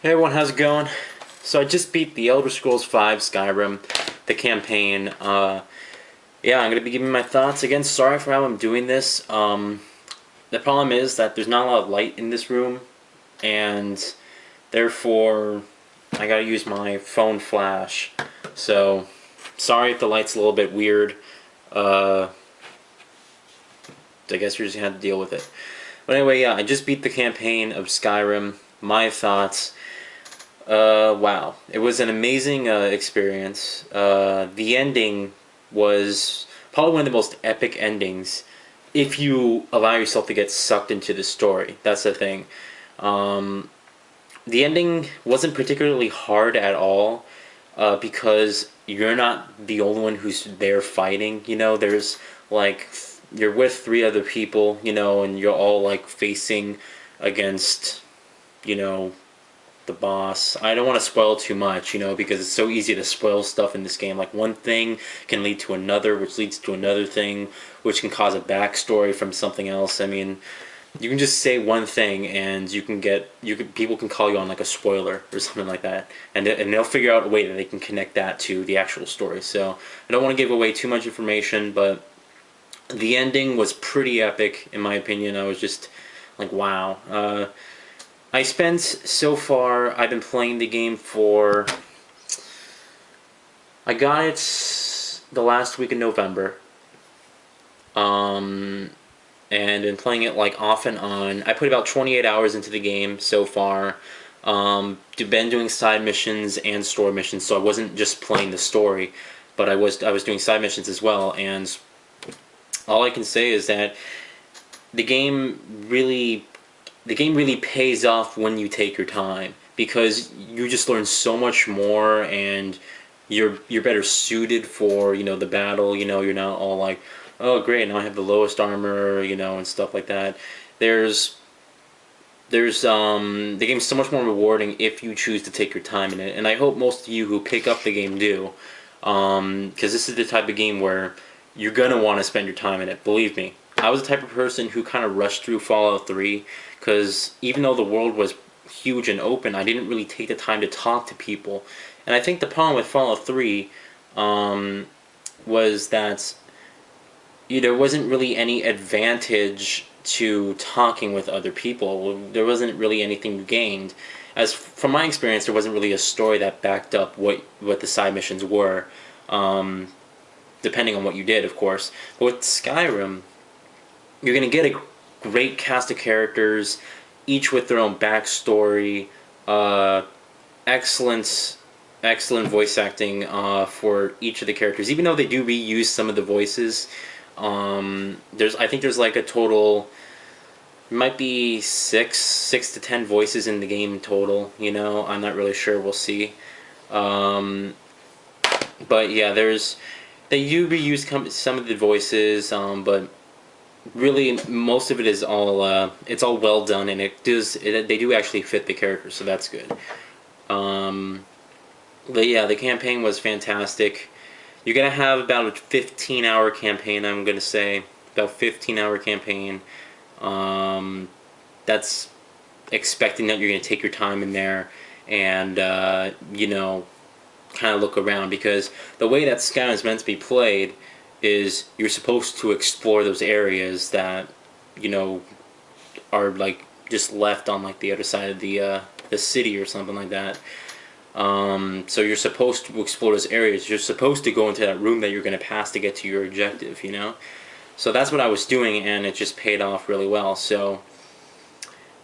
Hey everyone, how's it going? So I just beat the Elder Scrolls V Skyrim, the campaign. Yeah, I'm gonna be giving my thoughts. Again, sorry for how I'm doing this. The problem is that there's not a lot of light in this room, and therefore I gotta use my phone flash. So, sorry if the light's a little bit weird. I guess you're just gonna have to deal with it. But anyway, yeah, I just beat the campaign of Skyrim. My thoughts. Wow. It was an amazing experience. The ending was probably one of the most epic endings if you allow yourself to get sucked into the story. That's the thing. The ending wasn't particularly hard at all because you're not the only one who's there fighting. You know, there's like, you're with three other people, you know, and you're all like facing against, you know, the boss. I don't want to spoil too much, you know, because it's so easy to spoil stuff in this game. Like, one thing can lead to another, which leads to another thing, which can cause a backstory from something else. I mean, you can just say one thing and people can call you on like a spoiler or something like that, and they'll figure out a way that they can connect that to the actual story. So I don't want to give away too much information, but the ending was pretty epic in my opinion. I was just like, wow. So far, I've been playing the game for, I got it the last week in November, and been playing it like off and on. I put about 28 hours into the game so far. Been doing side missions and story missions, so I wasn't just playing the story, but I was doing side missions as well, and all I can say is that the game really pays off when you take your time, because you just learn so much more, and you're better suited for, you know, the battle. You know, you're not all like, oh great, now I have the lowest armor, you know, and stuff like that. The game's so much more rewarding if you choose to take your time in it, and I hope most of you who pick up the game do, because this is the type of game where you're gonna want to spend your time in it. Believe me. I was the type of person who kind of rushed through Fallout 3, because even though the world was huge and open, I didn't really take the time to talk to people. And I think the problem with Fallout 3 was that, you know, there wasn't really any advantage to talking with other people. There wasn't really anything you gained. As from my experience, there wasn't really a story that backed up what the side missions were, depending on what you did, of course. But with Skyrim, you're going to get a great cast of characters, each with their own backstory, excellent voice acting for each of the characters. Even though they do reuse some of the voices, I think there's like a total, might be six to 10 voices in the game in total. You know, I'm not really sure. We'll see. But yeah, they do reuse some of the voices, but really most of it is all it's all well done, and they do actually fit the characters, so that's good. But yeah, the campaign was fantastic. You're gonna have about a 15-hour campaign, I'm gonna say, about 15-hour campaign. That's expecting that you're gonna take your time in there and you know, kind of look around, because the way that Skyrim is meant to be played is you're supposed to explore those areas that, you know, are like just left on like the other side of the city or something like that. So you're supposed to explore those areas. You're supposed to go into that room that you're going to pass to get to your objective, you know? So that's what I was doing, and it just paid off really well. So,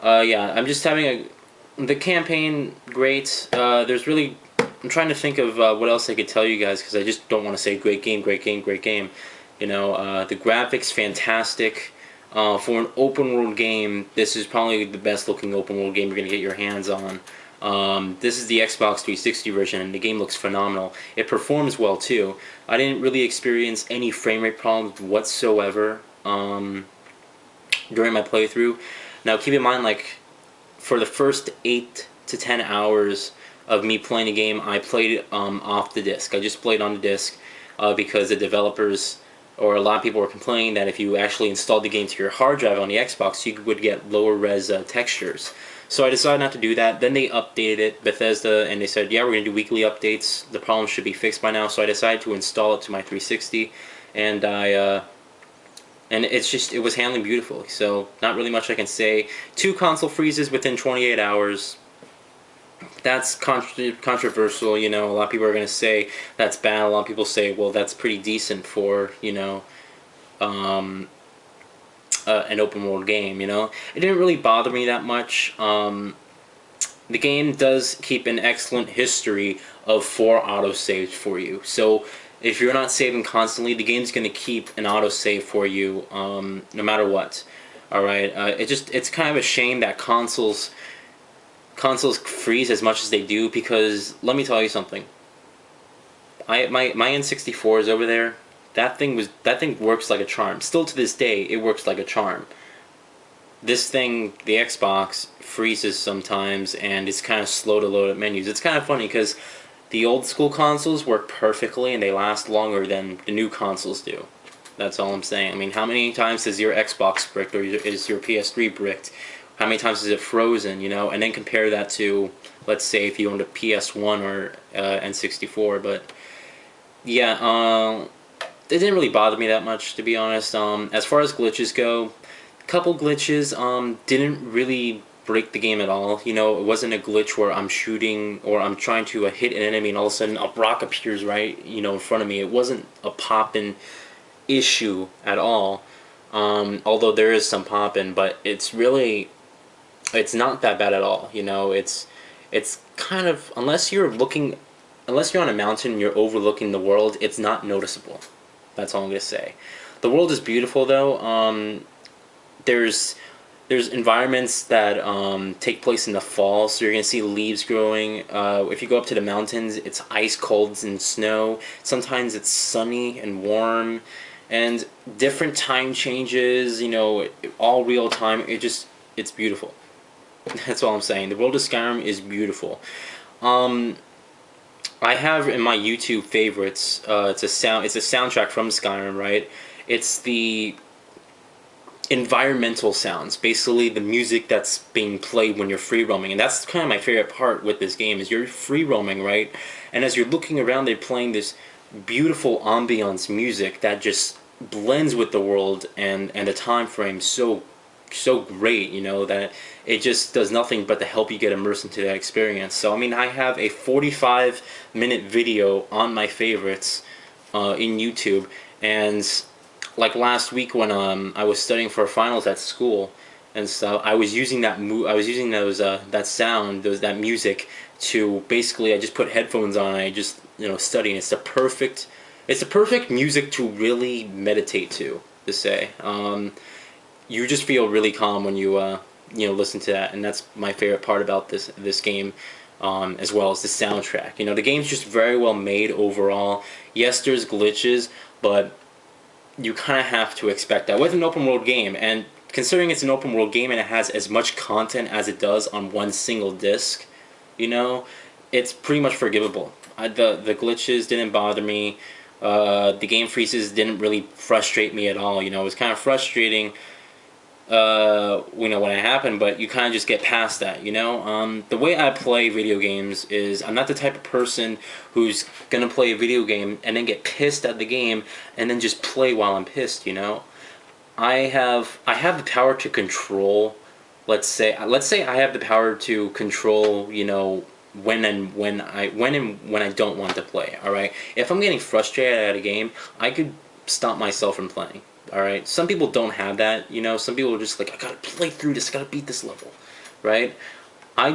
yeah, I'm just having the campaign, great. I'm trying to think of what else I could tell you guys, because I just don't want to say great game, great game, great game. You know, the graphics, fantastic. For an open world game, this is probably the best looking open world game you're going to get your hands on. This is the Xbox 360 version, and the game looks phenomenal. It performs well too. I didn't really experience any frame rate problems whatsoever during my playthrough. Now keep in mind, like, for the first 8 to 10 hours of me playing the game, I played off the disc. I just played on the disc because the developers, or a lot of people, were complaining that if you actually installed the game to your hard drive on the Xbox, you would get lower res textures. So I decided not to do that. Then they updated it, Bethesda, and they said, yeah, we're going to do weekly updates. The problem should be fixed by now. So I decided to install it to my 360, and it was handling beautifully. So not really much I can say. 2 console freezes within 28 hours. That's controversial, you know. A lot of people are going to say that's bad. A lot of people say, well, that's pretty decent for, you know, an open world game, you know. It didn't really bother me that much. The game does keep an excellent history of 4 autosaves for you. So if you're not saving constantly, the game's going to keep an autosave for you no matter what. Alright, it's kind of a shame that consoles freeze as much as they do, because let me tell you something. My N64 is over there. That thing works like a charm. Still to this day, it works like a charm. This thing, the Xbox, freezes sometimes, and it's kind of slow to load up menus. It's kind of funny because the old school consoles work perfectly and they last longer than the new consoles do. That's all I'm saying. I mean, how many times is your Xbox bricked, or is your PS3 bricked? How many times is it frozen, you know? And then compare that to, let's say, if you owned a PS1 or N64. But yeah, it didn't really bother me that much, to be honest. As far as glitches go, a couple glitches didn't really break the game at all. You know, it wasn't a glitch where I'm shooting or I'm trying to hit an enemy and all of a sudden a rock appears right, you know, in front of me. It wasn't a poppin' issue at all. Although there is some poppin', but it's not that bad at all. You know, it's kind of, unless you're on a mountain and you're overlooking the world, it's not noticeable. That's all I'm gonna say. The world is beautiful though. There's environments that take place in the fall, so you're gonna see leaves growing. If you go up to the mountains, it's ice cold and snow. Sometimes it's sunny and warm, and different time changes. You know, all real time. It's beautiful. That's all I'm saying. The world of Skyrim is beautiful. I have in my YouTube favorites. It's a soundtrack from Skyrim, right? It's the environmental sounds, basically the music that's being played when you're free roaming, and that's kind of my favorite part with this game. Is you're free roaming, right? And as you're looking around, they're playing this beautiful ambiance music that just blends with the world and the time frame so great, you know, that it just does nothing but to help you get immersed into that experience. So I mean, I have a 45-minute video on my favorites in YouTube, and like last week when I was studying for finals at school and stuff, I was using that that music to basically, I just put headphones on and I just, you know, studying. It's the perfect music to really meditate to say. You just feel really calm when you you know, listen to that, and that's my favorite part about this game, as well as the soundtrack. You know, the game's just very well made overall. Yes, there's glitches, but you kind of have to expect that with an open world game. And considering it's an open world game and it has as much content as it does on one single disc, you know, it's pretty much forgivable. The glitches didn't bother me. The game freezes didn't really frustrate me at all. You know, it was kind of frustrating, you know, when it happened, but you kind of just get past that, you know. The way I play video games is, I'm not the type of person who's gonna play a video game and then get pissed at the game and then just play while I'm pissed, you know. I have the power to control, let's say I have the power to control, you know, when I don't want to play. All right, if I'm getting frustrated at a game, I could stop myself from playing. Alright, some people don't have that, you know. Some people are just like, I gotta play through this, I gotta beat this level, right? I'm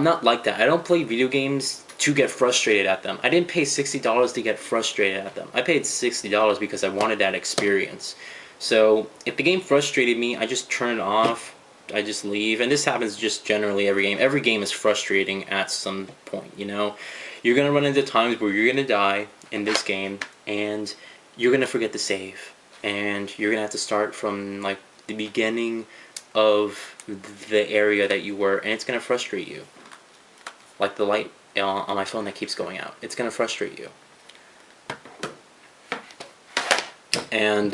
not like that. I don't play video games to get frustrated at them. I didn't pay $60 to get frustrated at them. I paid $60 because I wanted that experience. So, if the game frustrated me, I just turn it off, I just leave, and this happens just generally every game. Every game is frustrating at some point, you know. You're gonna run into times where you're gonna die in this game, and you're gonna forget to save. And you're gonna have to start from like the beginning of the area that you were, and it's gonna frustrate you. Like the light on my phone that keeps going out. It's gonna frustrate you. And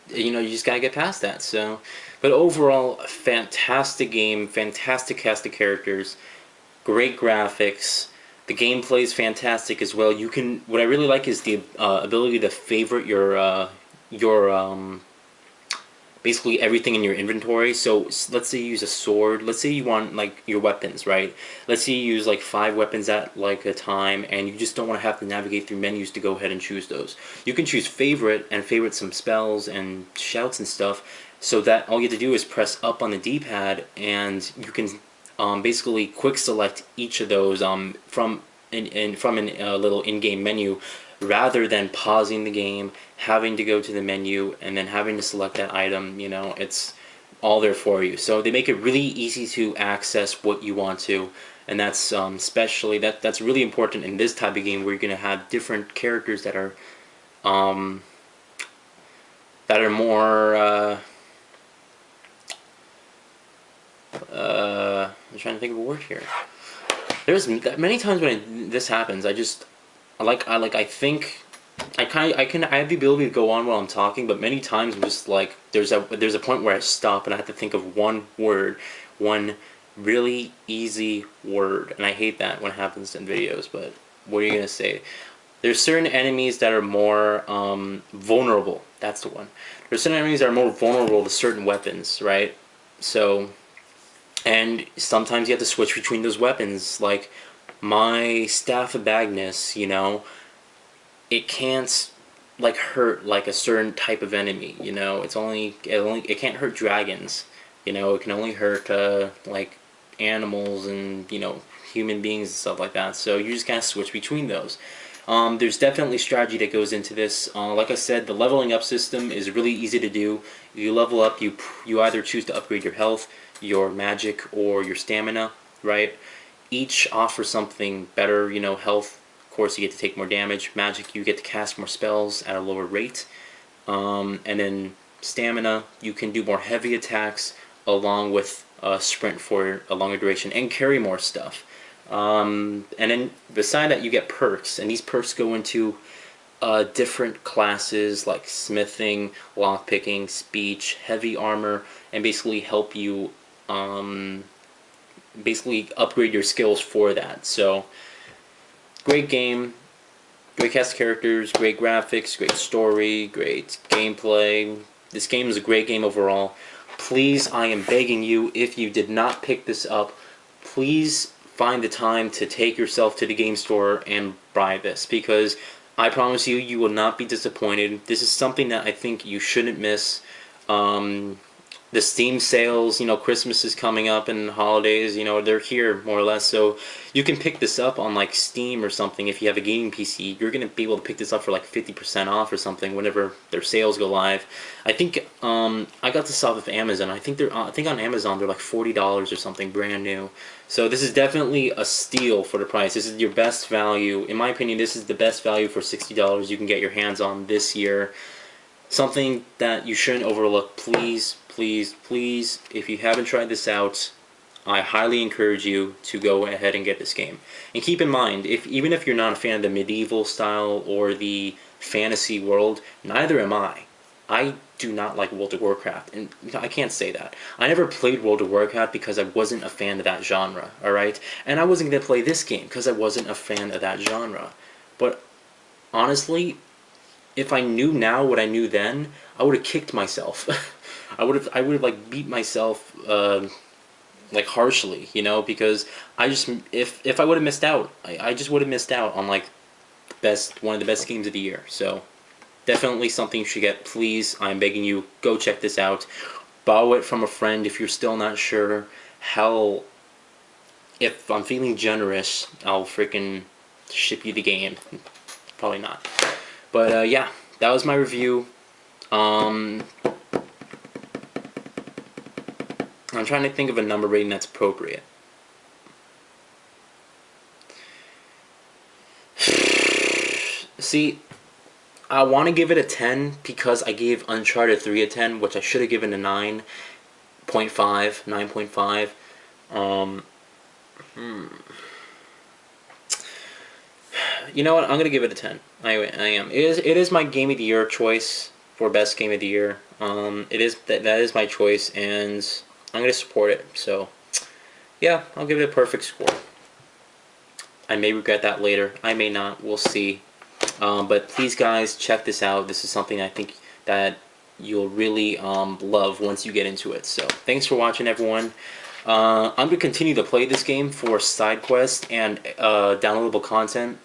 you know, you just gotta get past that. So But overall, a fantastic game, fantastic cast of characters, great graphics. The gameplay is fantastic as well. You can. What I really like is the ability to favorite your basically everything in your inventory. So let's say you use a sword. Let's say you want like your weapons, right? Let's say you use like 5 weapons at like a time, and you just don't want to have to navigate through menus to go ahead and choose those. You can choose favorite and favorite some spells and shouts and stuff, so that all you have to do is press up on the D-pad, and you can basically quick select each of those from a little in-game menu, rather than pausing the game, having to go to the menu, and then having to select that item. You know, it's all there for you. So they make it really easy to access what you want to, and that's especially that's really important in this type of game where you're gonna have different characters that are more. I'm trying to think of a word here. There's many times when this happens. I think I have the ability to go on while I'm talking, but many times I'm just like there's a point where I stop and I have to think of one word, one really easy word, and I hate that when it happens in videos. But what are you gonna say? There's certain enemies that are more vulnerable. That's the one. There's certain enemies that are more vulnerable to certain weapons, right? So, and sometimes you have to switch between those weapons. Like my Staff of Magnus, you know, it can't like hurt like a certain type of enemy. You know, it can't hurt dragons. You know, it can only hurt like animals and, you know, human beings and stuff like that. So you just gotta switch between those. There's definitely strategy that goes into this. Like I said, the leveling up system is really easy to do. If you level up, you either choose to upgrade your health, your magic, or your stamina, right? Each offers something better. You know, health, of course, you get to take more damage. Magic, you get to cast more spells at a lower rate. And then stamina, you can do more heavy attacks along with sprint for a longer duration and carry more stuff. And then beside that, you get perks, and these perks go into different classes like smithing, lockpicking, speech, heavy armor, and basically help you basically upgrade your skills for that. So great game, great cast of characters, great graphics, great story, great gameplay. This game is a great game overall. Please, I am begging you, if you did not pick this up, please find the time to take yourself to the game store and buy this, because I promise you, you will not be disappointed. This is something that I think you shouldn't miss. The Steam sales, you know, Christmas is coming up and holidays, you know, they're here more or less. So you can pick this up on like Steam or something. If you have a gaming PC, you're going to be able to pick this up for like 50% off or something whenever their sales go live. I think I got this off of Amazon. I think on Amazon they're like $40 or something, brand new. So this is definitely a steal for the price. This is your best value. In my opinion, this is the best value for $60 you can get your hands on this year. Something that you shouldn't overlook. Please, please, please, if you haven't tried this out, I highly encourage you to go ahead and get this game. And keep in mind, even if you're not a fan of the medieval style or the fantasy world, neither am I. I do not like World of Warcraft, and I can't say that. I never played World of Warcraft because I wasn't a fan of that genre, alright? And I wasn't going to play this game because I wasn't a fan of that genre. But honestly, if I knew now what I knew then, I would have kicked myself. I would have like beat myself like harshly, you know, because I just if I would have missed out, I just would have missed out on like one of the best games of the year. So definitely something you should get. Please, I'm begging you, go check this out. Borrow it from a friend if you're still not sure. Hell, if I'm feeling generous, I'll freaking ship you the game. Probably not. But yeah, that was my review. I'm trying to think of a number rating that's appropriate. See, I want to give it a 10 because I gave Uncharted 3 a 10, which I should have given a 9.5, 9.5. You know what? I'm gonna give it a 10. I am. It is my Game of the Year choice for best game of the year. That is my choice, and I'm gonna support it. So yeah, I'll give it a perfect score. I may regret that later. I may not. We'll see. But please, guys, check this out. This is something I think that you'll really love once you get into it. So thanks for watching, everyone. I'm going to continue to play this game for side quests and downloadable content.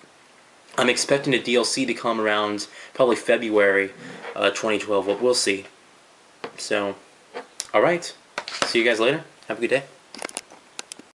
I'm expecting the DLC to come around probably February 2012. We'll see. So, alright. See you guys later. Have a good day.